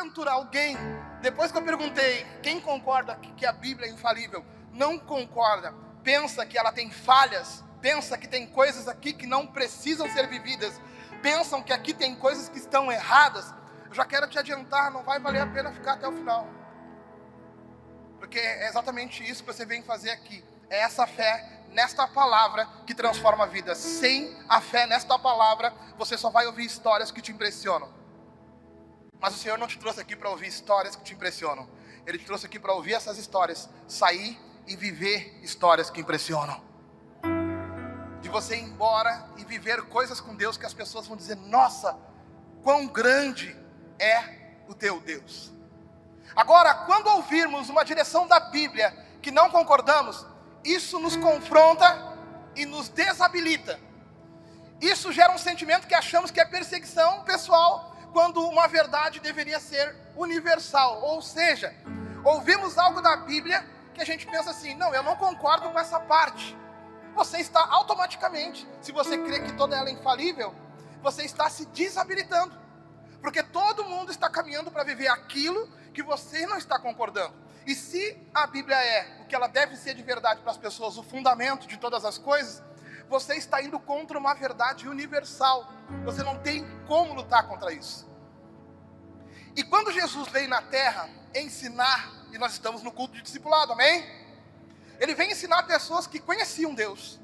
porventura alguém, depois que eu perguntei quem concorda que a Bíblia é infalível, não concorda, pensa que ela tem falhas, pensa que tem coisas aqui que não precisam ser vividas, pensam que aqui tem coisas que estão erradas, eu já quero te adiantar, não vai valer a pena ficar até o final. Porque é exatamente isso que você vem fazer aqui. É essa fé nesta palavra que transforma a vida. Sem a fé nesta palavra, você só vai ouvir histórias que te impressionam. Mas o Senhor não te trouxe aqui para ouvir histórias que te impressionam. Ele te trouxe aqui para ouvir essas histórias, sair e viver histórias que impressionam. De você ir embora e viver coisas com Deus que as pessoas vão dizer: nossa, quão grande é o teu Deus. Agora, quando ouvirmos uma direção da Bíblia que não concordamos, isso nos confronta e nos desabilita. Isso gera um sentimento que achamos que é perseguição pessoal, quando uma verdade deveria ser universal. Ou seja, ouvimos algo da Bíblia que a gente pensa assim: não, eu não concordo com essa parte. Você está automaticamente, se você crê que toda ela é infalível, você está se desabilitando. Porque todo mundo está caminhando para viver aquilo que você não está concordando. E se a Bíblia é o que ela deve ser de verdade para as pessoas, o fundamento de todas as coisas, você está indo contra uma verdade universal. Você não tem como lutar contra isso. E quando Jesus veio na terra ensinar, e nós estamos no culto de discipulado, amém? Ele vem ensinar pessoas que conheciam Deus.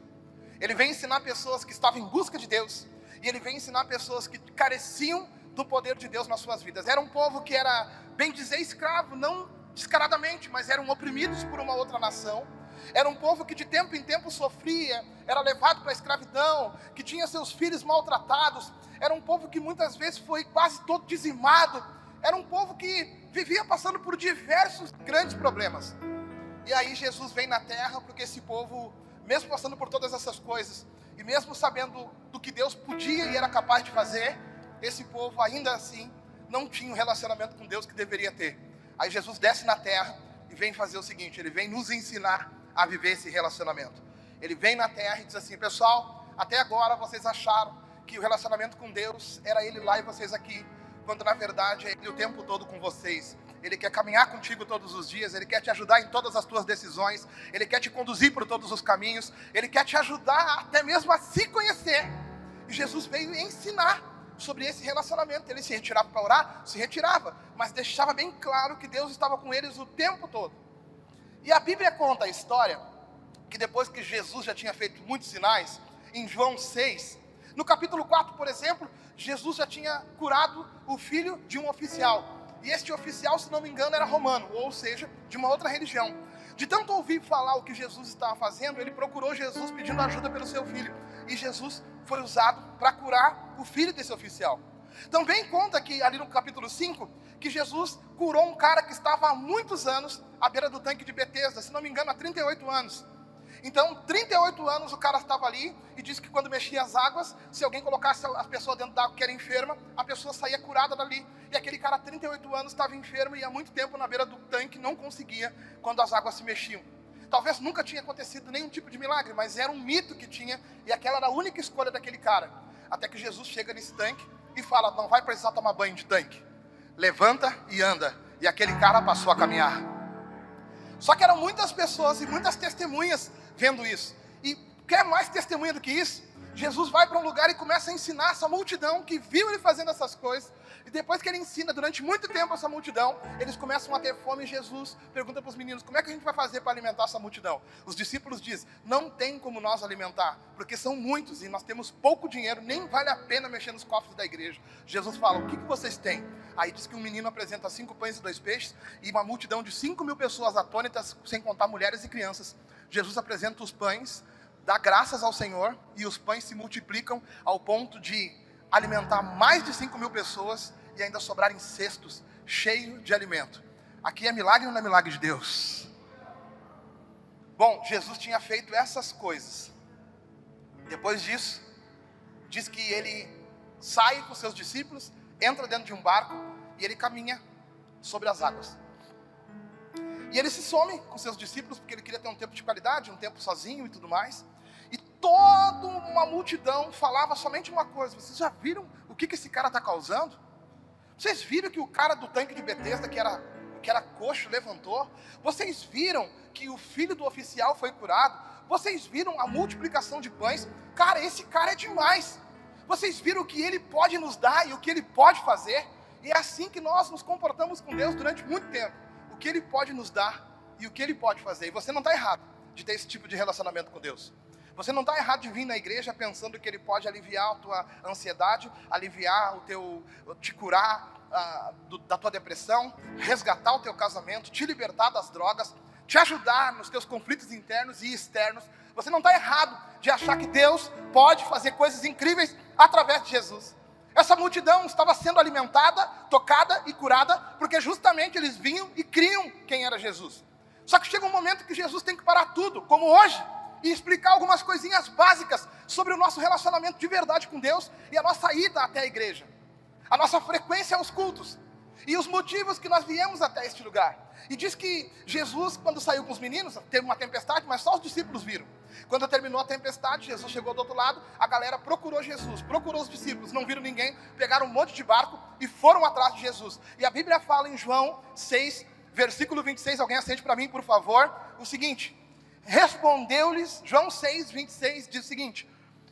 Ele vem ensinar pessoas que estavam em busca de Deus. E ele vem ensinar pessoas que careciam do poder de Deus nas suas vidas. Era um povo que era, bem dizer, escravo, não descaradamente, mas eram oprimidos por uma outra nação. Era um povo que de tempo em tempo sofria, era levado para a escravidão, que tinha seus filhos maltratados. Era um povo que muitas vezes foi quase todo dizimado. Era um povo que vivia passando por diversos grandes problemas. E aí Jesus vem na terra, porque esse povo, mesmo passando por todas essas coisas, e mesmo sabendo do que Deus podia e era capaz de fazer, esse povo ainda assim não tinha o relacionamento com Deus que deveria ter. Aí Jesus desce na terra e vem fazer o seguinte: ele vem nos ensinar a viver esse relacionamento. Ele vem na terra e diz assim: pessoal, até agora vocês acharam que o relacionamento com Deus era Ele lá e vocês aqui, quando na verdade é Ele o tempo todo com vocês. Ele quer caminhar contigo todos os dias, Ele quer te ajudar em todas as tuas decisões, Ele quer te conduzir por todos os caminhos, Ele quer te ajudar até mesmo a se conhecer. E Jesus veio ensinar sobre esse relacionamento. Ele se retirava para orar? Se retirava, mas deixava bem claro que Deus estava com eles o tempo todo. E a Bíblia conta a história que depois que Jesus já tinha feito muitos sinais, em João 6, no capítulo 4, por exemplo, Jesus já tinha curado o filho de um oficial. E este oficial, se não me engano, era romano, ou seja, de uma outra religião. De tanto ouvir falar o que Jesus estava fazendo, ele procurou Jesus pedindo ajuda pelo seu filho. E Jesus foi usado para curar o filho desse oficial. Também conta que ali no capítulo 5, que Jesus curou um cara que estava há muitos anos à beira do tanque de Betesda, se não me engano há 38 anos. Então 38 anos o cara estava ali e disse que quando mexia as águas, se alguém colocasse a pessoa dentro da água que era enferma, a pessoa saía curada dali. E aquele cara há 38 anos estava enfermo e há muito tempo na beira do tanque não conseguia quando as águas se mexiam. Talvez nunca tinha acontecido nenhum tipo de milagre, mas era um mito que tinha, e aquela era a única escolha daquele cara. Até que Jesus chega nesse tanque e fala: não vai precisar tomar banho de tanque, levanta e anda. E aquele cara passou a caminhar. Só que eram muitas pessoas e muitas testemunhas vendo isso. E quer mais testemunha do que isso? Jesus vai para um lugar e começa a ensinar essa multidão que viu ele fazendo essas coisas. E depois que ele ensina durante muito tempo essa multidão, eles começam a ter fome. E Jesus pergunta para os meninos: como é que a gente vai fazer para alimentar essa multidão? Os discípulos dizem: não tem como nós alimentar, porque são muitos e nós temos pouco dinheiro, nem vale a pena mexer nos cofres da igreja. Jesus fala: o que vocês têm? Aí diz que um menino apresenta 5 pães e 2 peixes e uma multidão de 5.000 pessoas atônitas, sem contar mulheres e crianças. Jesus apresenta os pães, dá graças ao Senhor, e os pães se multiplicam ao ponto de alimentar mais de 5.000 pessoas e ainda sobrarem cestos cheios de alimento. Aqui é milagre ou não é milagre de Deus? Bom, Jesus tinha feito essas coisas. Depois disso, diz que ele sai com seus discípulos, entra dentro de um barco e ele caminha sobre as águas. E ele se some com seus discípulos, porque ele queria ter um tempo de qualidade, um tempo sozinho e tudo mais. E toda uma multidão falava somente uma coisa: vocês já viram o que esse cara está causando? Vocês viram que o cara do tanque de Betesda, que era coxo, levantou? Vocês viram que o filho do oficial foi curado? Vocês viram a multiplicação de pães? Cara, esse cara é demais. Vocês viram o que ele pode nos dar e o que ele pode fazer? E é assim que nós nos comportamos com Deus durante muito tempo. O que ele pode nos dar e o que ele pode fazer. E você não está errado de ter esse tipo de relacionamento com Deus. Você não está errado de vir na igreja pensando que ele pode aliviar a tua ansiedade, aliviar te curar da tua depressão, resgatar o teu casamento, te libertar das drogas, te ajudar nos teus conflitos internos e externos. Você não está errado de achar que Deus pode fazer coisas incríveis através de Jesus. Essa multidão estava sendo alimentada, tocada e curada, porque justamente eles vinham e criam quem era Jesus. Só que chega um momento que Jesus tem que parar tudo, como hoje, e explicar algumas coisinhas básicas sobre o nosso relacionamento de verdade com Deus e a nossa ida até a igreja, a nossa frequência aos cultos e os motivos que nós viemos até este lugar. E diz que Jesus, quando saiu com os meninos, teve uma tempestade, mas só os discípulos viram. Quando terminou a tempestade, Jesus chegou do outro lado, a galera procurou Jesus, procurou os discípulos, não viram ninguém, pegaram um monte de barco e foram atrás de Jesus. E a Bíblia fala em João 6, versículo 26, alguém acende para mim, por favor, o seguinte: respondeu-lhes, João 6, 26, diz o seguinte: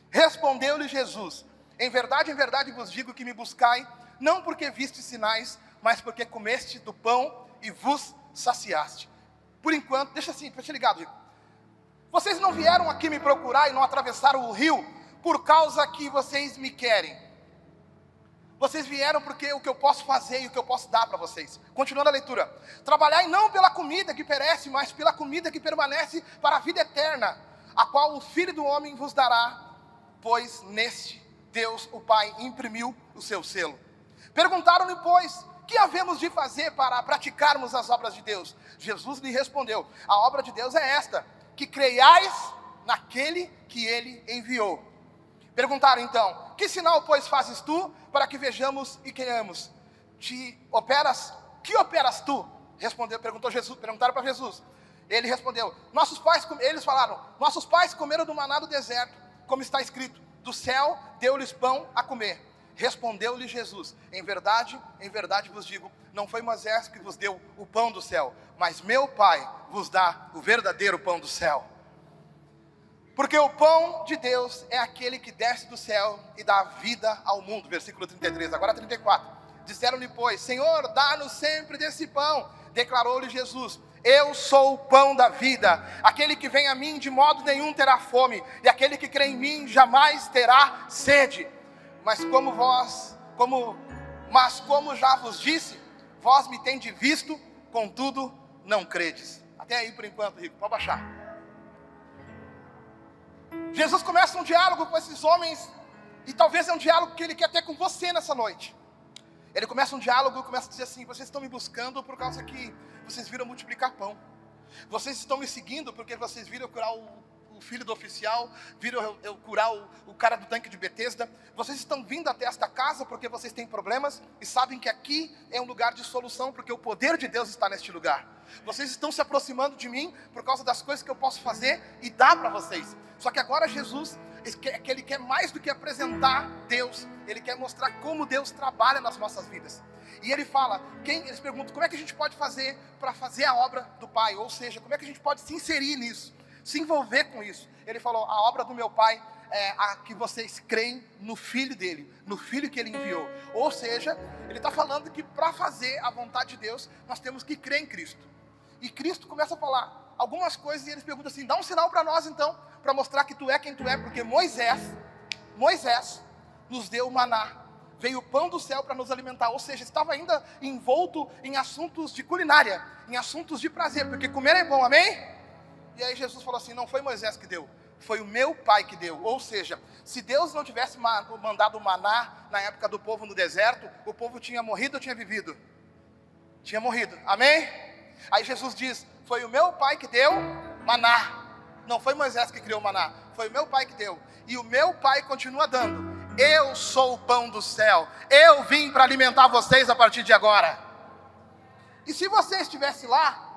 respondeu-lhes Jesus: em verdade vos digo que me buscai, não porque viste sinais, mas porque comeste do pão e vos saciaste. Por enquanto, deixa ligado, Rico. Vocês não vieram aqui me procurar e não atravessaram o rio por causa que vocês me querem. Vocês vieram porque o que eu posso fazer e o que eu posso dar para vocês. Continuando a leitura: trabalhai não pela comida que perece, mas pela comida que permanece para a vida eterna, a qual o Filho do Homem vos dará, pois neste Deus, o Pai, imprimiu o seu selo. Perguntaram-lhe, pois, que havemos de fazer para praticarmos as obras de Deus? Jesus lhe respondeu: a obra de Deus é esta, que creiais naquele que ele enviou. Perguntaram então: que sinal, pois, fazes tu, para que vejamos e creiamos? Que operas tu? Perguntaram para Jesus. Ele respondeu: eles falaram: nossos pais comeram do maná do deserto, como está escrito, do céu deu-lhes pão a comer. Respondeu-lhe Jesus: em verdade vos digo, não foi Moisés que vos deu o pão do céu, mas meu Pai vos dá o verdadeiro pão do céu. Porque o pão de Deus é aquele que desce do céu e dá vida ao mundo. Versículo 33, agora 34. Disseram-lhe, pois: Senhor, dá-nos sempre desse pão. Declarou-lhe Jesus: eu sou o pão da vida. Aquele que vem a mim de modo nenhum terá fome, e aquele que crê em mim jamais terá sede. Mas como já vos disse, vós me tendes visto, contudo não credes. Até aí por enquanto, Rico, pode baixar. Jesus começa um diálogo com esses homens, e talvez é um diálogo que ele quer ter com você nessa noite. Ele começa um diálogo e começa a dizer assim: vocês estão me buscando por causa que vocês viram multiplicar pão. Vocês estão me seguindo porque vocês viram curar o filho do oficial, viram eu curar o cara do tanque de Betesda. Vocês estão vindo até esta casa porque vocês têm problemas e sabem que aqui é um lugar de solução, porque o poder de Deus está neste lugar. Vocês estão se aproximando de mim por causa das coisas que eu posso fazer e dar para vocês. Só que agora Jesus, ele quer mais do que apresentar Deus, ele quer mostrar como Deus trabalha nas nossas vidas. E ele fala, eles perguntam: como é que a gente pode fazer para fazer a obra do Pai? Ou seja, como é que a gente pode se inserir nisso, se envolver com isso? Ele falou: a obra do meu Pai é a que vocês creem no Filho dele, no Filho que ele enviou. Ou seja, ele está falando que para fazer a vontade de Deus, nós temos que crer em Cristo. E Cristo começa a falar algumas coisas, e eles perguntam assim: dá um sinal para nós então, para mostrar que tu é quem tu é, porque Moisés nos deu o maná, veio o pão do céu para nos alimentar. Ou seja, estava ainda envolto em assuntos de culinária, em assuntos de prazer, porque comer é bom, amém? E aí Jesus falou assim: não foi Moisés que deu, foi o meu Pai que deu. Ou seja, se Deus não tivesse mandado o maná na época do povo no deserto, o povo tinha morrido ou tinha vivido? Tinha morrido, amém? Aí Jesus diz: foi o meu Pai que deu maná. Não foi Moisés que criou o maná, foi o meu Pai que deu. E o meu Pai continua dando. Eu sou o pão do céu, eu vim para alimentar vocês a partir de agora. E se você estivesse lá,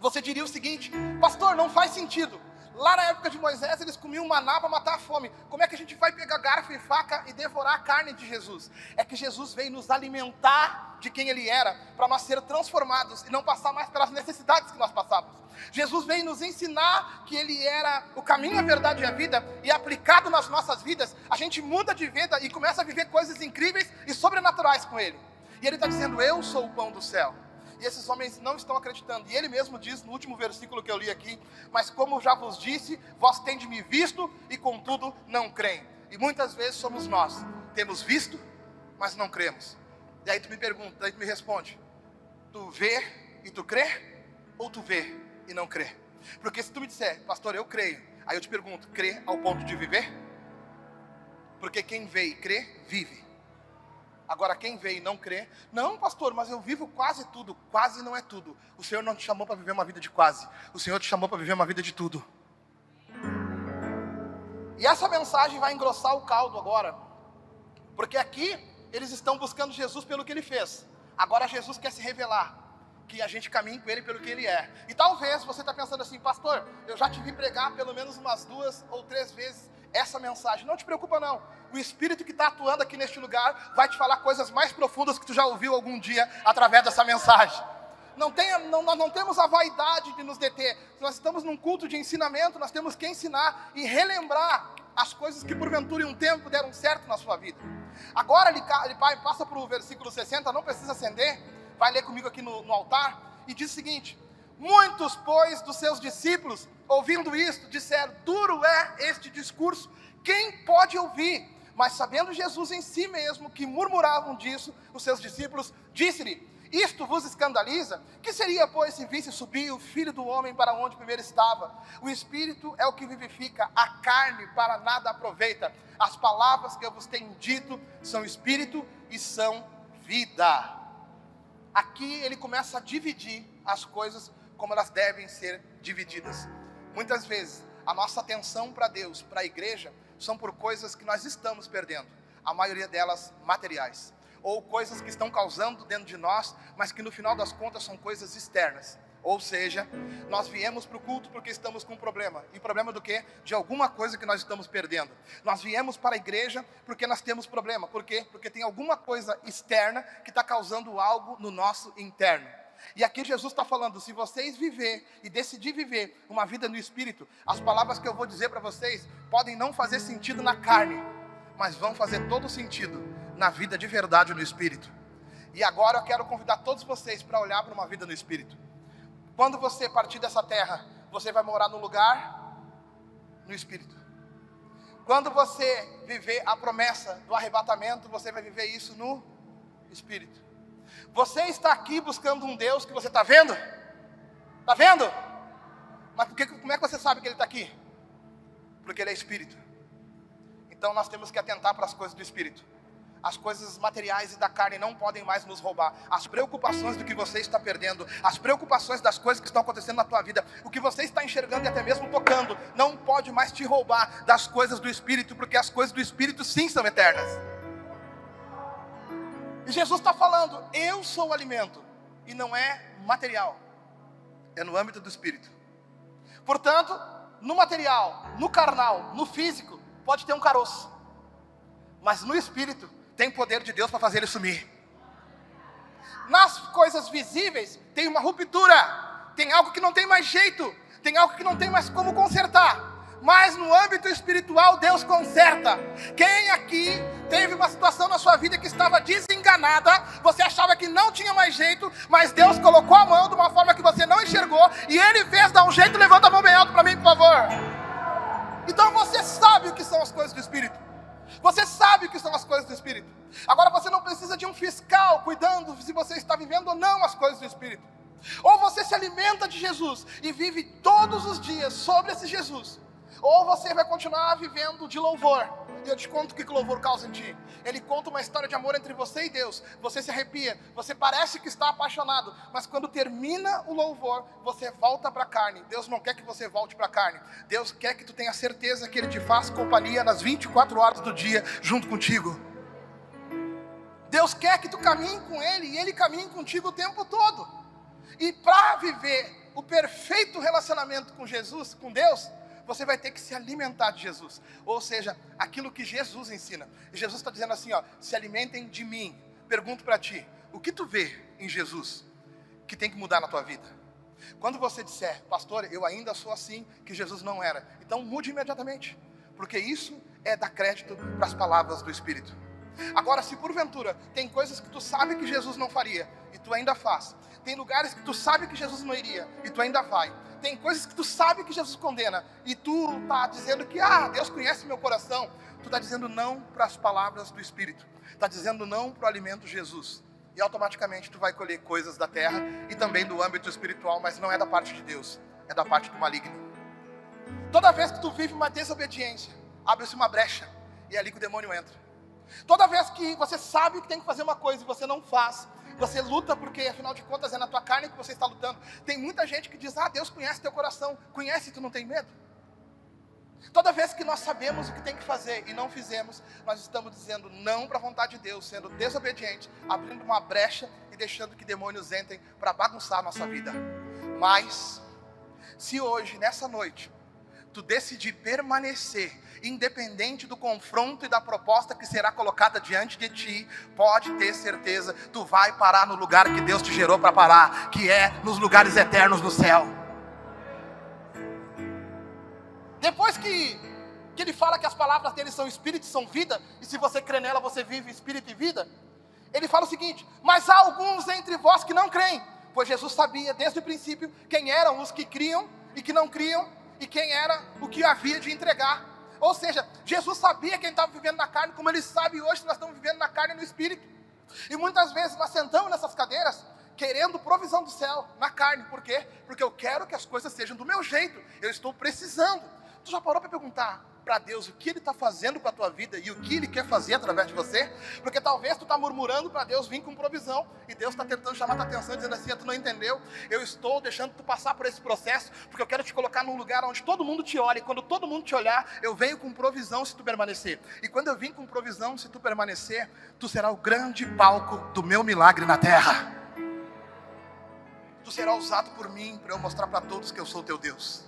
você diria o seguinte: pastor, não faz sentido. Lá na época de Moisés, eles comiam maná para matar a fome. Como é que a gente vai pegar garfo e faca e devorar a carne de Jesus? É que Jesus veio nos alimentar de quem Ele era, para nós ser transformados e não passar mais pelas necessidades que nós passávamos. Jesus veio nos ensinar que Ele era o caminho, a verdade e a vida, e aplicado nas nossas vidas, a gente muda de vida e começa a viver coisas incríveis e sobrenaturais com Ele. E Ele está dizendo: eu sou o pão do céu. E esses homens não estão acreditando. E Ele mesmo diz no último versículo que eu li aqui: mas como já vos disse, vós tendes me visto e contudo não creem. E muitas vezes somos nós, temos visto, mas não cremos. E aí tu me pergunta, aí tu me responde: tu vê e tu crê? Ou tu vê e não crê? Porque se tu me disser: pastor, eu creio, aí eu te pergunto: crê ao ponto de viver? Porque quem vê e crê, vive. Agora quem vê e não crê: não, pastor, mas eu vivo quase tudo. Quase não é tudo. O Senhor não te chamou para viver uma vida de quase. O Senhor te chamou para viver uma vida de tudo. E essa mensagem vai engrossar o caldo agora, porque aqui eles estão buscando Jesus pelo que Ele fez. Agora Jesus quer se revelar, que a gente caminhe com Ele pelo que Ele é. E talvez você está pensando assim: pastor, eu já te vi pregar pelo menos umas 2 ou 3 vezes essa mensagem. Não te preocupa não. O Espírito que está atuando aqui neste lugar vai te falar coisas mais profundas que tu já ouviu algum dia através dessa mensagem. Nós não temos a vaidade de nos deter. Nós estamos num culto de ensinamento, nós temos que ensinar e relembrar as coisas que porventura em um tempo deram certo na sua vida. Agora ele passa para o versículo 60, não precisa acender, vai ler comigo aqui no altar, e diz o seguinte: muitos, pois, dos seus discípulos, ouvindo isto, disseram: duro é este discurso, quem pode ouvir? Mas sabendo Jesus em si mesmo que murmuravam disso, os seus discípulos, disse-lhe: isto vos escandaliza? Que seria, pois, se visse subir o Filho do Homem para onde primeiro estava? O Espírito é o que vivifica, a carne para nada aproveita. As palavras que eu vos tenho dito são Espírito e são vida. Aqui ele começa a dividir as coisas como elas devem ser divididas. Muitas vezes a nossa atenção para Deus, para a igreja, são por coisas que nós estamos perdendo. A maioria delas materiais, ou coisas que estão causando dentro de nós, mas que no final das contas são coisas externas. Ou seja, nós viemos para o culto porque estamos com um problema. E problema do quê? De alguma coisa que nós estamos perdendo. Nós viemos para a igreja porque nós temos problema. Por quê? Porque tem alguma coisa externa que está causando algo no nosso interno. E aqui Jesus está falando: se vocês viver e decidir viver uma vida no Espírito, as palavras que eu vou dizer para vocês podem não fazer sentido na carne, mas vão fazer todo sentido na vida de verdade no Espírito. E agora eu quero convidar todos vocês para olhar para uma vida no Espírito. Quando você partir dessa terra, você vai morar num lugar no Espírito. Quando você viver a promessa do arrebatamento, você vai viver isso no Espírito. Você está aqui buscando um Deus que você está vendo? Está vendo? Mas como é que você sabe que Ele está aqui? Porque Ele é Espírito. Então nós temos que atentar para as coisas do Espírito. As coisas materiais e da carne não podem mais nos roubar. As preocupações do que você está perdendo, as preocupações das coisas que estão acontecendo na tua vida, o que você está enxergando e até mesmo tocando, não pode mais te roubar das coisas do Espírito, porque as coisas do Espírito sim são eternas. E Jesus está falando: eu sou o alimento, e não é material, é no âmbito do Espírito. Portanto, no material, no carnal, no físico, pode ter um caroço, mas no Espírito tem poder de Deus para fazer ele sumir. Nas coisas visíveis tem uma ruptura, tem algo que não tem mais jeito, tem algo que não tem mais como consertar. Mas no âmbito espiritual Deus conserta. Quem aqui teve uma situação na sua vida que estava desenganada, você achava que não tinha mais jeito, mas Deus colocou a mão de uma forma que você não enxergou, e Ele fez dar um jeito? Levanta a mão bem alto para mim, por favor. Então você sabe o que são as coisas do Espírito. Você sabe o que são as coisas do Espírito. Agora você não precisa de um fiscal cuidando se você está vivendo ou não as coisas do Espírito. Ou você se alimenta de Jesus e vive todos os dias sobre esse Jesus, ou você vai continuar vivendo de louvor. E eu te conto o que o louvor causa em ti. Ele conta uma história de amor entre você e Deus. Você se arrepia, você parece que está apaixonado, mas quando termina o louvor, você volta para a carne. Deus não quer que você volte para a carne. Deus quer que tu tenha certeza que Ele te faz companhia nas 24 horas do dia junto contigo. Deus quer que tu caminhe com Ele e Ele caminhe contigo o tempo todo. E para viver o perfeito relacionamento com Jesus, com Deus, você vai ter que se alimentar de Jesus. Ou seja, aquilo que Jesus ensina. E Jesus está dizendo assim, ó, se alimentem de mim. Pergunto para ti, o que tu vê em Jesus que tem que mudar na tua vida? Quando você disser, pastor, eu ainda sou assim, que Jesus não era, então mude imediatamente, porque isso é dar crédito para as palavras do Espírito. Agora, se porventura tem coisas que tu sabe que Jesus não faria e tu ainda faz, tem lugares que tu sabe que Jesus não iria e tu ainda vai, tem coisas que tu sabe que Jesus condena e tu está dizendo que Deus conhece meu coração, tu está dizendo não para as palavras do Espírito, está dizendo não para o alimento Jesus, e automaticamente tu vai colher coisas da terra e também do âmbito espiritual, mas não é da parte de Deus, é da parte do maligno. Toda vez que tu vive uma desobediência, abre-se uma brecha e é ali que o demônio entra. Toda vez que você sabe que tem que fazer uma coisa e você não faz, você luta porque afinal de contas é na tua carne que você está lutando. Tem muita gente que diz, Deus conhece teu coração. Conhece e tu não tem medo? Toda vez que nós sabemos o que tem que fazer e não fizemos, nós estamos dizendo não para a vontade de Deus, sendo desobediente, abrindo uma brecha e deixando que demônios entrem para bagunçar a nossa vida. Mas, se hoje, nessa noite, tu decidir permanecer, independente do confronto e da proposta que será colocada diante de ti, pode ter certeza, tu vai parar no lugar que Deus te gerou para parar, que é nos lugares eternos no céu. Depois que ele fala que as palavras dele são espírito e são vida, e se você crê nela, você vive espírito e vida, ele fala o seguinte, mas há alguns entre vós que não creem, pois Jesus sabia desde o princípio quem eram os que criam e que não criam, e quem era o que havia de entregar. Ou seja, Jesus sabia quem estava vivendo na carne, como Ele sabe hoje que nós estamos vivendo na carne e no Espírito. E muitas vezes nós sentamos nessas cadeiras, querendo provisão do céu, na carne. Por quê? Porque eu quero que as coisas sejam do meu jeito, eu estou precisando. Tu já parou para perguntar para Deus o que Ele está fazendo com a tua vida e o que Ele quer fazer através de você? Porque talvez tu está murmurando para Deus vir com provisão e Deus está tentando chamar tua atenção dizendo assim, tu não entendeu, eu estou deixando tu passar por esse processo porque eu quero te colocar num lugar onde todo mundo te olha, e quando todo mundo te olhar, eu venho com provisão se tu permanecer, e quando eu vim com provisão se tu permanecer, tu será o grande palco do meu milagre na terra. Tu será usado por mim para eu mostrar para todos que eu sou teu Deus.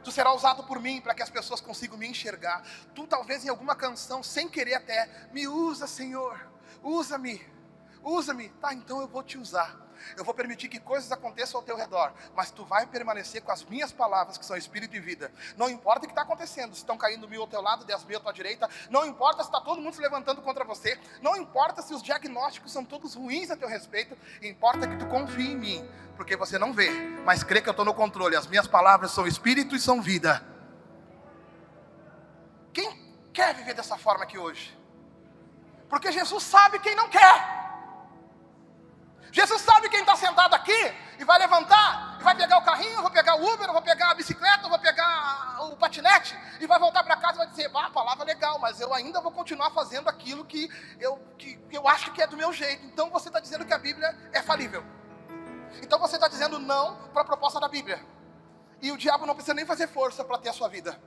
Tu será usado por mim para que as pessoas consigam me enxergar. Tu talvez em alguma canção, sem querer até, me usa, Senhor, usa-me. Tá, então eu vou te usar. Eu vou permitir que coisas aconteçam ao teu redor, mas tu vai permanecer com as minhas palavras que são espírito e vida. Não importa o que está acontecendo, se estão caindo 1000 ao teu lado, 10.000 à tua direita. Não importa se está todo mundo se levantando contra você. Não importa se os diagnósticos são todos ruins a teu respeito. Importa que tu confie em mim, porque você não vê, mas crê que eu estou no controle. As minhas palavras são espírito e são vida. Quem quer viver dessa forma aqui hoje? Porque Jesus sabe quem não quer. Jesus sabe quem está sentado aqui e vai levantar, e vai pegar o carrinho, vou pegar o Uber, vou pegar a bicicleta, vou pegar o patinete, e vai voltar para casa e vai dizer, a palavra é legal, mas eu ainda vou continuar fazendo aquilo que eu acho que é do meu jeito. Então você está dizendo que a Bíblia é falível. Então você está dizendo não para a proposta da Bíblia. E o diabo não precisa nem fazer força para ter a sua vida.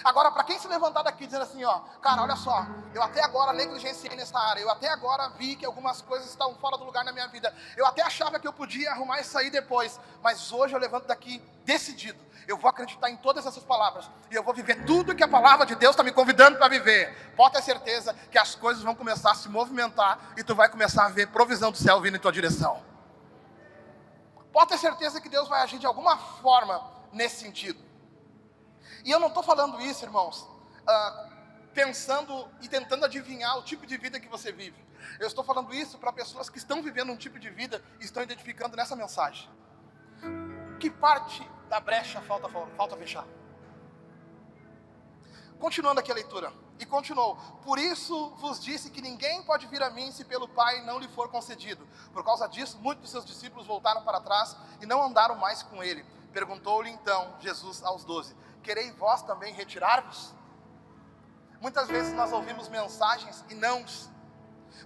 Agora, para quem se levantar daqui dizendo assim, cara, olha só, eu até agora negligenciei nessa área, eu até agora vi que algumas coisas estão fora do lugar na minha vida, eu até achava que eu podia arrumar isso aí depois, mas hoje eu levanto daqui decidido, eu vou acreditar em todas essas palavras, e eu vou viver tudo que a palavra de Deus está me convidando para viver. Pode ter certeza que as coisas vão começar a se movimentar, e tu vai começar a ver provisão do céu vindo em tua direção. Pode ter certeza que Deus vai agir de alguma forma nesse sentido. E eu não estou falando isso, irmãos, pensando e tentando adivinhar o tipo de vida que você vive. Eu estou falando isso para pessoas que estão vivendo um tipo de vida e estão identificando nessa mensagem. Que parte da brecha falta fechar? Continuando aqui a leitura. E continuou. Por isso vos disse que ninguém pode vir a mim se pelo Pai não lhe for concedido. Por causa disso, muitos dos seus discípulos voltaram para trás e não andaram mais com ele. Perguntou-lhe então Jesus aos 12. Quereis vós também retirar-vos? Muitas vezes nós ouvimos mensagens e nãos.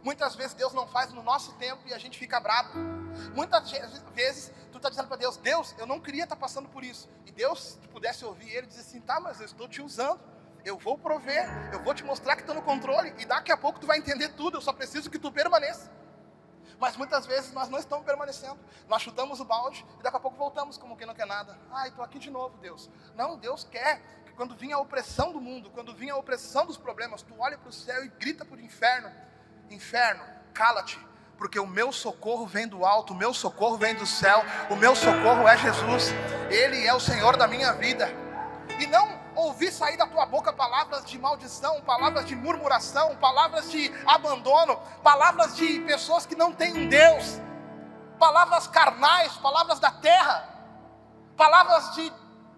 Muitas vezes Deus não faz no nosso tempo e a gente fica bravo. Muitas vezes tu está dizendo para Deus, Deus, eu não queria estar passando por isso. E Deus, se tu pudesse ouvir ele, dizer assim, tá, mas eu estou te usando. Eu vou prover, eu vou te mostrar que estou no controle. E daqui a pouco tu vai entender tudo, eu só preciso que tu permaneça. Mas muitas vezes nós não estamos permanecendo. Nós chutamos o balde e daqui a pouco voltamos como quem não quer nada. Ai, estou aqui de novo, Deus. Não, Deus quer que quando vinha a opressão do mundo, quando vinha a opressão dos problemas, tu olha para o céu e grita para o inferno: inferno, cala-te, porque o meu socorro vem do alto, o meu socorro vem do céu, o meu socorro é Jesus. Ele é o Senhor da minha vida. E não ouvir sair da tua boca palavras de maldição, palavras de murmuração, palavras de abandono, palavras de pessoas que não têm um Deus, palavras carnais, palavras da terra, palavras de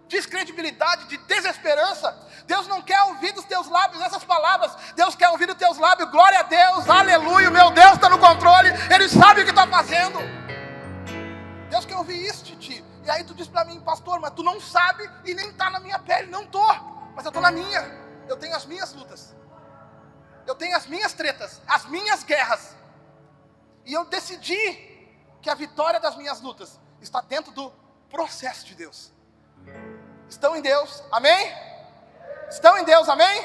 descredibilidade, de desesperança. Deus não quer ouvir dos teus lábios essas palavras. Deus quer ouvir dos teus lábios: glória a Deus, aleluia, o meu Deus está no controle, Ele sabe o que está fazendo. Deus quer ouvir isso de ti. E aí tu diz para mim: pastor, mas tu não sabe e nem está na minha pele. Não estou, mas eu estou na minha. Eu tenho as minhas lutas, eu tenho as minhas tretas, as minhas guerras. E eu decidi que a vitória das minhas lutas está dentro do processo de Deus. Estão em Deus, amém? Estão em Deus, amém?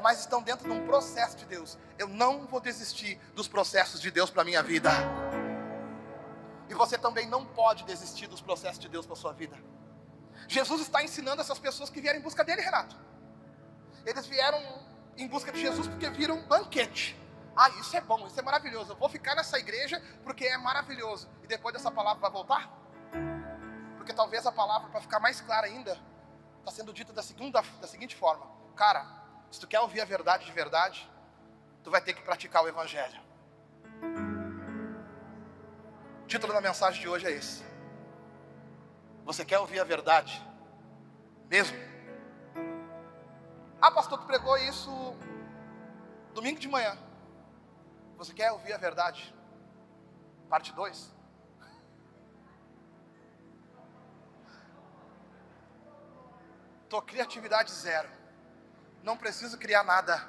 Mas estão dentro de um processo de Deus. Eu não vou desistir dos processos de Deus para a minha vida. E você também não pode desistir dos processos de Deus para a sua vida. Jesus está ensinando essas pessoas que vieram em busca dele, Renato. Eles vieram em busca de Jesus porque viram um banquete. Ah, isso é bom, isso é maravilhoso. Eu vou ficar nessa igreja porque é maravilhoso. E depois dessa palavra vai voltar? Porque talvez a palavra, para ficar mais clara ainda, está sendo dita da seguinte forma: cara, se tu quer ouvir a verdade de verdade, tu vai ter que praticar o evangelho. O título da mensagem de hoje é esse: você quer ouvir a verdade mesmo? Ah, pastor, tu pregou isso domingo de manhã. Você quer ouvir a verdade? Parte 2. Tô criatividade zero. Não preciso criar nada.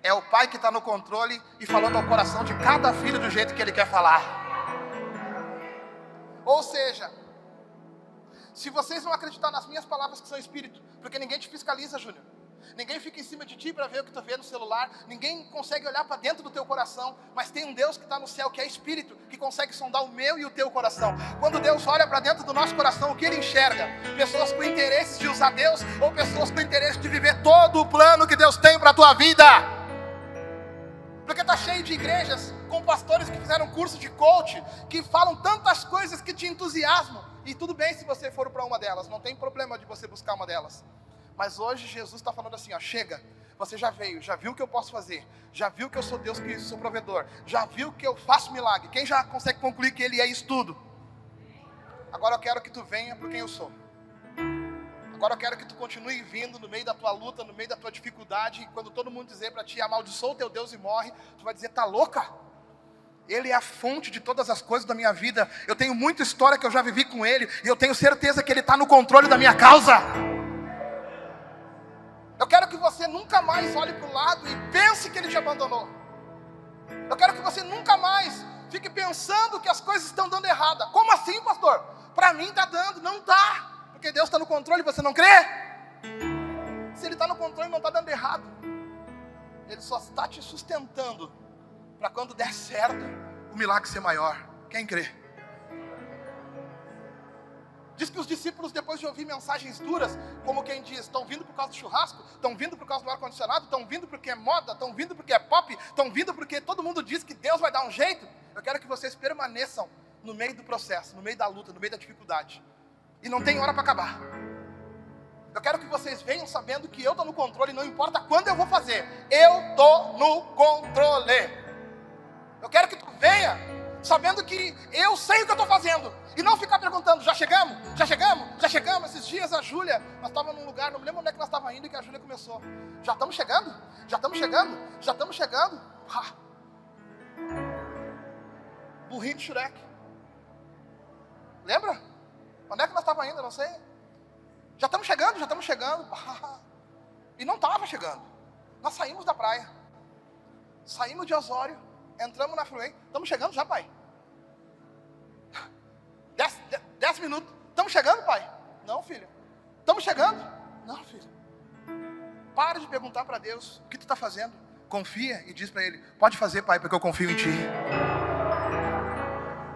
É o Pai que está no controle e falando ao coração de cada filho do jeito que Ele quer falar. Ou seja, se vocês não acreditar nas minhas palavras que são espírito, porque ninguém te fiscaliza, Júnior. Ninguém fica em cima de ti para ver o que tu vê no celular. Ninguém consegue olhar para dentro do teu coração. Mas tem um Deus que está no céu, que é espírito, que consegue sondar o meu e o teu coração. Quando Deus olha para dentro do nosso coração, o que Ele enxerga? Pessoas com interesses de usar Deus, ou pessoas com interesse de viver todo o plano que Deus tem para a tua vida? Porque está cheio de igrejas com pastores que fizeram curso de coach, que falam tantas coisas que te entusiasmam. E tudo bem se você for para uma delas, não tem problema de você buscar uma delas. Mas hoje Jesus está falando assim: ó, chega, você já veio, já viu o que eu posso fazer, já viu que eu sou Deus, que sou provedor, já viu que eu faço milagre. Quem já consegue concluir que Ele é isso tudo? Agora eu quero que tu venha por quem eu sou. Agora eu quero que tu continue vindo no meio da tua luta, no meio da tua dificuldade. E quando todo mundo dizer para ti: amaldiçoa o teu Deus e morre, tu vai dizer: tá louca? Ele é a fonte de todas as coisas da minha vida. Eu tenho muita história que eu já vivi com Ele, e eu tenho certeza que Ele está no controle da minha causa. Eu quero que você nunca mais olhe para o lado e pense que Ele te abandonou. Eu quero que você nunca mais fique pensando que as coisas estão dando errada. Como assim, pastor? Para mim está dando. Não está, porque Deus está no controle. Você não crê? Se Ele está no controle, não está dando errado. Ele só está te sustentando para quando der certo, o milagre ser maior. Quem crê? Diz que os discípulos, depois de ouvir mensagens duras, como quem diz: estão vindo por causa do churrasco, estão vindo por causa do ar-condicionado, estão vindo porque é moda, estão vindo porque é pop, estão vindo porque todo mundo diz que Deus vai dar um jeito. Eu quero que vocês permaneçam no meio do processo, no meio da luta, no meio da dificuldade. E não tem hora para acabar. Eu quero que vocês venham sabendo que eu estou no controle, não importa quando eu vou fazer, eu estou no controle. Eu quero que tu venha sabendo que eu sei o que eu estou fazendo. E não ficar perguntando: já chegamos? Já chegamos? Já chegamos? Esses dias a Júlia, nós estávamos num lugar, não me lembro onde é que nós estávamos indo, e que a Júlia começou: já estamos chegando? Já estamos chegando? Já estamos chegando? Ah. Burrinho de Shrek. Lembra? Onde é que nós estávamos indo? Eu não sei. Já estamos chegando? Já estamos chegando. Ah. E não estava chegando. Nós saímos da praia. Saímos de Osório. Entramos na Freeway. Estamos chegando já, pai? 10 minutos. Estamos chegando, pai? Não, filho. Estamos chegando? Não, filho. Para de perguntar para Deus o que tu está fazendo. Confia e diz para Ele: pode fazer, pai, porque eu confio em ti.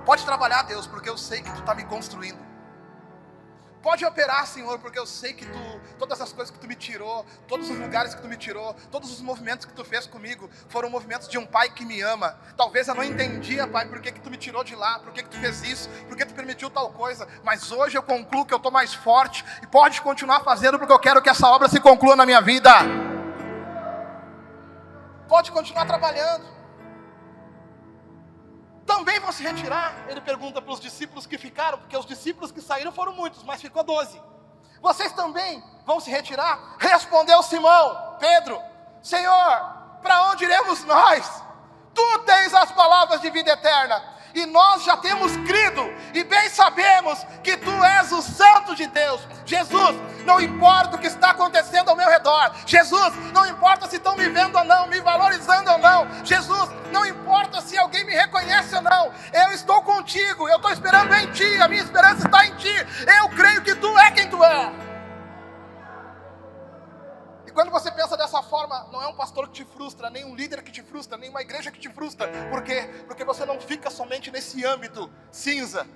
Pode trabalhar, Deus, porque eu sei que tu está me construindo. Pode operar, Senhor, porque eu sei que todas as coisas que tu me tirou, todos os lugares que tu me tirou, todos os movimentos que tu fez comigo, foram movimentos de um pai que me ama. Talvez eu não entendia, Pai, por que tu me tirou de lá, por que tu fez isso, por que tu permitiu tal coisa, mas hoje eu concluo que eu estou mais forte, e pode continuar fazendo, porque eu quero que essa obra se conclua na minha vida. Pode continuar trabalhando. Também vão se retirar? Ele pergunta para os discípulos que ficaram, porque os discípulos que saíram foram muitos, mas ficou 12. Vocês também vão se retirar? Respondeu Simão, Pedro: Senhor, para onde iremos nós? Tu tens as palavras de vida eterna, e nós já temos crido, e bem sabemos que tu és o Santo de Deus. Jesus, não importa o que está acontecendo ao meu redor. Jesus, não importa se estão me vendo ou não, me valorizando ou não. Jesus, não importa se alguém me reconhece ou não. Eu estou contigo, eu estou esperando em ti, a minha esperança está em ti. Eu creio que tu é quem tu é. E quando você pensa dessa forma, não é um pastor que te frustra, nem um líder que te frustra, nem uma igreja que te frustra. Por quê? Porque você não fica somente nesse âmbito cinza.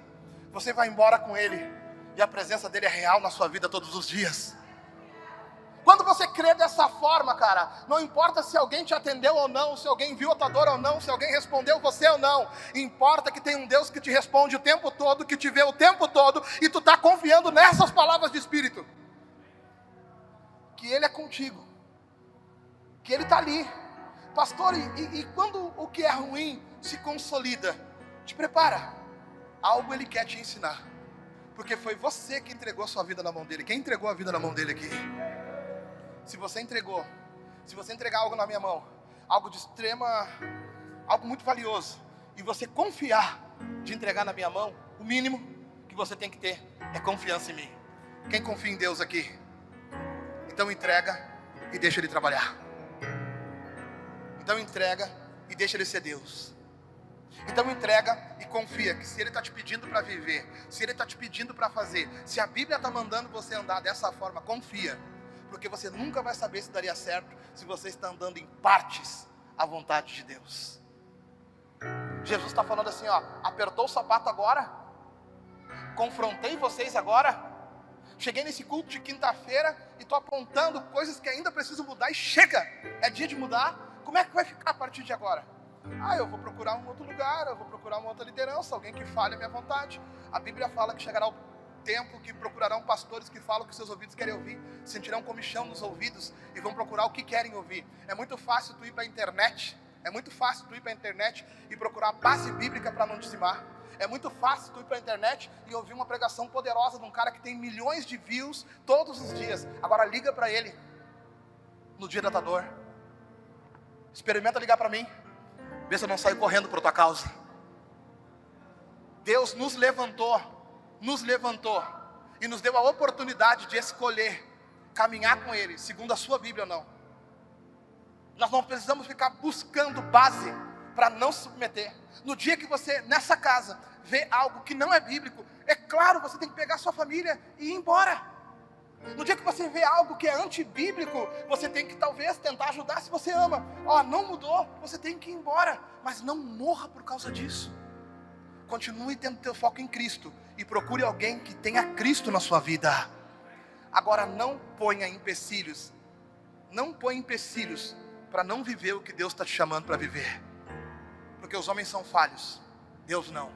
Você vai embora com Ele, e a presença dele é real na sua vida todos os dias. Quando você crê dessa forma, cara, não importa se alguém te atendeu ou não, se alguém viu a tua dor ou não, se alguém respondeu você ou não. Importa que tem um Deus que te responde o tempo todo, que te vê o tempo todo, e tu está confiando nessas palavras de Espírito. Que Ele é contigo, que Ele está ali. Pastor, e quando o que é ruim se consolida, te prepara, algo Ele quer te ensinar, porque foi você que entregou a sua vida na mão dEle. Quem entregou a vida na mão dEle aqui? Se você entregar algo na minha mão, algo de extrema, algo muito valioso, e você confiar de entregar na minha mão, o mínimo que você tem que ter é confiança em mim. Quem confia em Deus aqui? Então entrega e deixa Ele trabalhar. Então entrega e deixa Ele ser Deus. Então entrega e confia que se Ele está te pedindo para viver, se Ele está te pedindo para fazer, se a Bíblia está mandando você andar dessa forma, confia. Porque você nunca vai saber se daria certo se você está andando em partes à vontade de Deus. Jesus está falando assim, ó: apertou o sapato agora? Confrontei vocês agora? Cheguei nesse culto de quinta-feira e estou apontando coisas que ainda precisam mudar, e chega, é dia de mudar. Como é que vai ficar a partir de agora? Eu vou procurar um outro lugar, eu vou procurar uma outra liderança, alguém que fale a minha vontade. A Bíblia fala que chegará o tempo que procurarão pastores que falam o que seus ouvidos querem ouvir, sentirão comichão nos ouvidos e vão procurar o que querem ouvir. É muito fácil tu ir para a internet, e procurar a base bíblica para não dizimar. É muito fácil tu ir para a internet e ouvir uma pregação poderosa de um cara que tem milhões de views todos os dias. Agora liga para ele no dia da tua dor. Experimenta ligar para mim, vê se eu não saio correndo por tua causa. Deus nos levantou e nos deu a oportunidade de escolher caminhar com Ele, segundo a sua Bíblia ou não. Nós não precisamos ficar buscando base para não se submeter. No dia que você, nessa casa, vê algo que não é bíblico, é claro, você tem que pegar a sua família e ir embora. No dia que você vê algo que é antibíblico, você tem que talvez tentar ajudar se você ama. Não mudou, você tem que ir embora, mas não morra por causa disso. Continue tendo teu foco em Cristo e procure alguém que tenha Cristo na sua vida. Agora não ponha empecilhos para não viver o que Deus está te chamando para viver. Porque os homens são falhos, Deus não.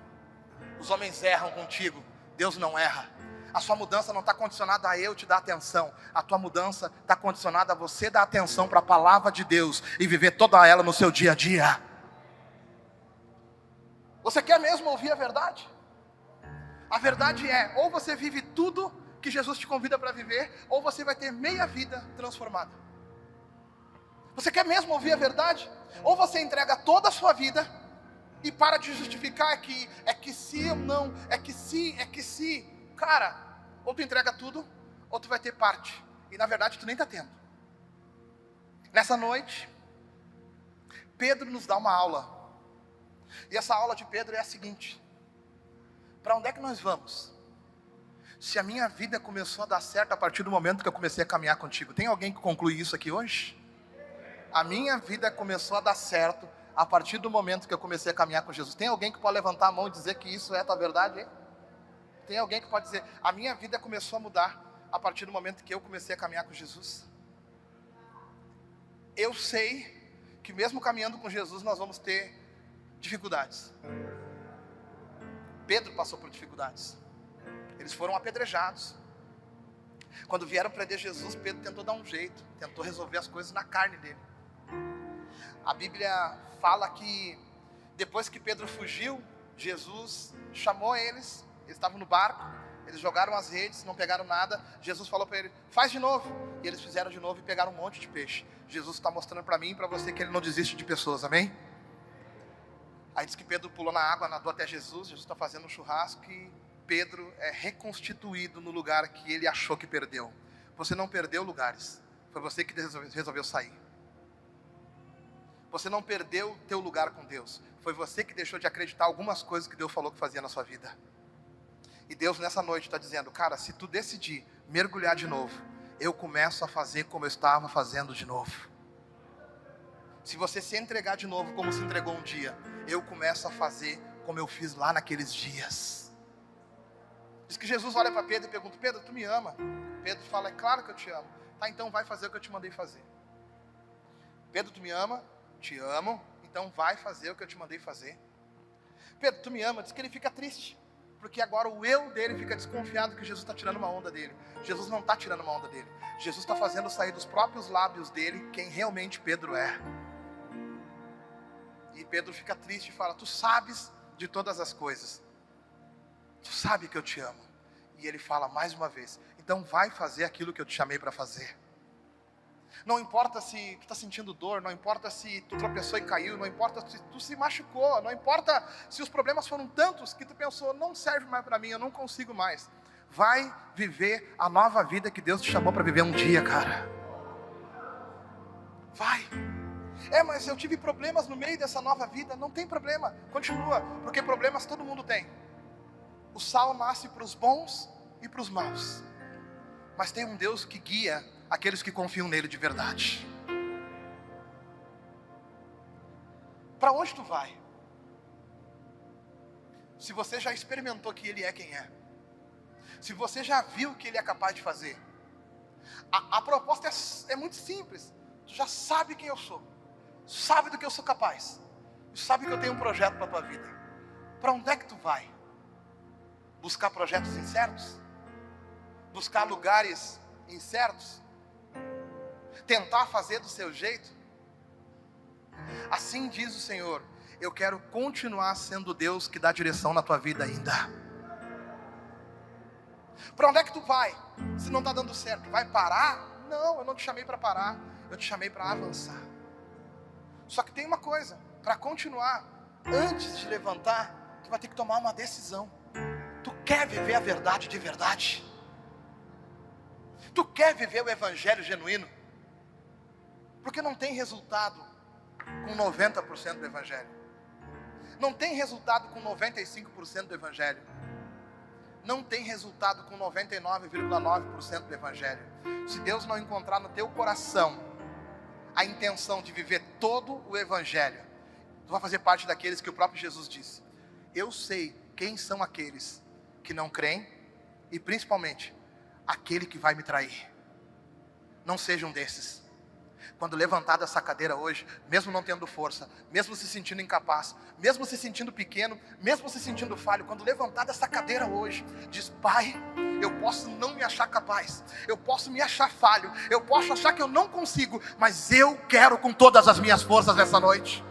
Os homens erram contigo, Deus não erra. A sua mudança não está condicionada a eu te dar atenção. A tua mudança está condicionada a você dar atenção para a palavra de Deus e viver toda ela no seu dia a dia. Você quer mesmo ouvir a verdade? A verdade é, ou você vive tudo que Jesus te convida para viver, ou você vai ter meia vida transformada. Você quer mesmo ouvir a verdade? Ou você entrega toda a sua vida e para de justificar é que se eu não, é que se. Cara, ou tu entrega tudo, ou tu vai ter parte. E na verdade tu nem está tendo. Nessa noite, Pedro nos dá uma aula. E essa aula de Pedro é a seguinte: para onde é que nós vamos? Se a minha vida começou a dar certo a partir do momento que eu comecei a caminhar contigo. Tem alguém que conclui isso aqui hoje? A minha vida começou a dar certo a partir do momento que eu comecei a caminhar com Jesus. Tem alguém que pode levantar a mão e dizer que isso é a tua verdade, hein? Tem alguém que pode dizer, a minha vida começou a mudar a partir do momento que eu comecei a caminhar com Jesus? Eu sei que mesmo caminhando com Jesus nós vamos ter dificuldades. Pedro passou por dificuldades. Eles foram apedrejados. Quando vieram prender Jesus, Pedro tentou dar um jeito, tentou resolver as coisas na carne dele. A Bíblia fala que depois que Pedro fugiu, Jesus chamou eles estavam no barco, eles jogaram as redes, não pegaram nada. Jesus falou para ele, faz de novo. E eles fizeram de novo e pegaram um monte de peixe. Jesus está mostrando para mim e para você que ele não desiste de pessoas, amém? Aí diz que Pedro pulou na água, nadou até Jesus. Jesus está fazendo um churrasco e Pedro é reconstituído no lugar que ele achou que perdeu. Você não perdeu lugares, foi você que resolveu sair. Você não perdeu o teu lugar com Deus, foi você que deixou de acreditar algumas coisas que Deus falou que fazia na sua vida. E Deus nessa noite está dizendo, cara, se tu decidir mergulhar de novo, eu começo a fazer como eu estava fazendo de novo. Se você se entregar de novo como se entregou um dia, eu começo a fazer como eu fiz lá naqueles dias. Diz que Jesus olha para Pedro e pergunta, Pedro, tu me ama? Pedro fala, é claro que eu te amo. Tá, então vai fazer o que eu te mandei fazer. Pedro, tu me ama? Te amo, então vai fazer o que eu te mandei fazer. Pedro, tu me ama? Diz que ele fica triste, porque agora o eu dele fica desconfiado que Jesus está tirando uma onda dele. Jesus não está tirando uma onda dele. Jesus está fazendo sair dos próprios lábios dele quem realmente Pedro é. E Pedro fica triste e fala, tu sabes de todas as coisas. Tu sabe que eu te amo. E ele fala mais uma vez, então vai fazer aquilo que eu te chamei para fazer. Não importa se tu está sentindo dor, não importa se tu tropeçou e caiu, não importa se tu se machucou, não importa se os problemas foram tantos que tu pensou, não serve mais para mim, eu não consigo mais. Vai viver a nova vida que Deus te chamou para viver um dia, cara. Vai. Mas eu tive problemas no meio dessa nova vida. Não tem problema, continua, porque problemas todo mundo tem. O sal nasce para os bons e para os maus. Mas tem um Deus que guia aqueles que confiam nele de verdade. Para onde tu vai? Se você já experimentou que ele é quem é, se você já viu o que ele é capaz de fazer, a proposta é muito simples. Tu já sabe quem eu sou, sabe do que eu sou capaz, sabe que eu tenho um projeto para a tua vida. Para onde é que tu vai? Buscar projetos incertos? Buscar lugares incertos? Tentar fazer do seu jeito? Assim diz o Senhor, eu quero continuar sendo Deus que dá direção na tua vida ainda. Para onde é que tu vai? Se não está dando certo, vai parar? Não, eu não te chamei para parar, eu te chamei para avançar. Só que tem uma coisa, para continuar, antes de levantar, tu vai ter que tomar uma decisão. Tu quer viver a verdade de verdade? Tu quer viver o evangelho genuíno? Porque não tem resultado com 90% do evangelho. Não tem resultado com 95% do evangelho. Não tem resultado com 99,9% do evangelho. Se Deus não encontrar no teu coração a intenção de viver todo o evangelho, tu vai fazer parte daqueles que o próprio Jesus disse, eu sei quem são aqueles que não creem e principalmente aquele que vai me trair. Não sejam desses. Quando levantar dessa cadeira hoje, mesmo não tendo força, mesmo se sentindo incapaz, mesmo se sentindo pequeno, mesmo se sentindo falho, quando levantar dessa cadeira hoje, diz, Pai, eu posso não me achar capaz, eu posso me achar falho, eu posso achar que eu não consigo, mas eu quero com todas as minhas forças nessa noite.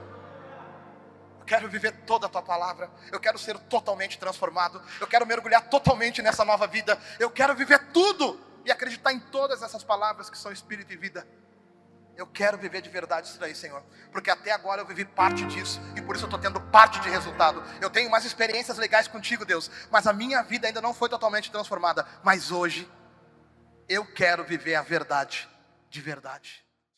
Eu quero viver toda a tua palavra, eu quero ser totalmente transformado, eu quero mergulhar totalmente nessa nova vida, eu quero viver tudo e acreditar em todas essas palavras que são espírito e vida. Eu quero viver de verdade isso daí, Senhor, porque até agora eu vivi parte disso, e por isso eu estou tendo parte de resultado. Eu tenho umas experiências legais contigo, Deus, mas a minha vida ainda não foi totalmente transformada. Mas hoje, eu quero viver a verdade de verdade.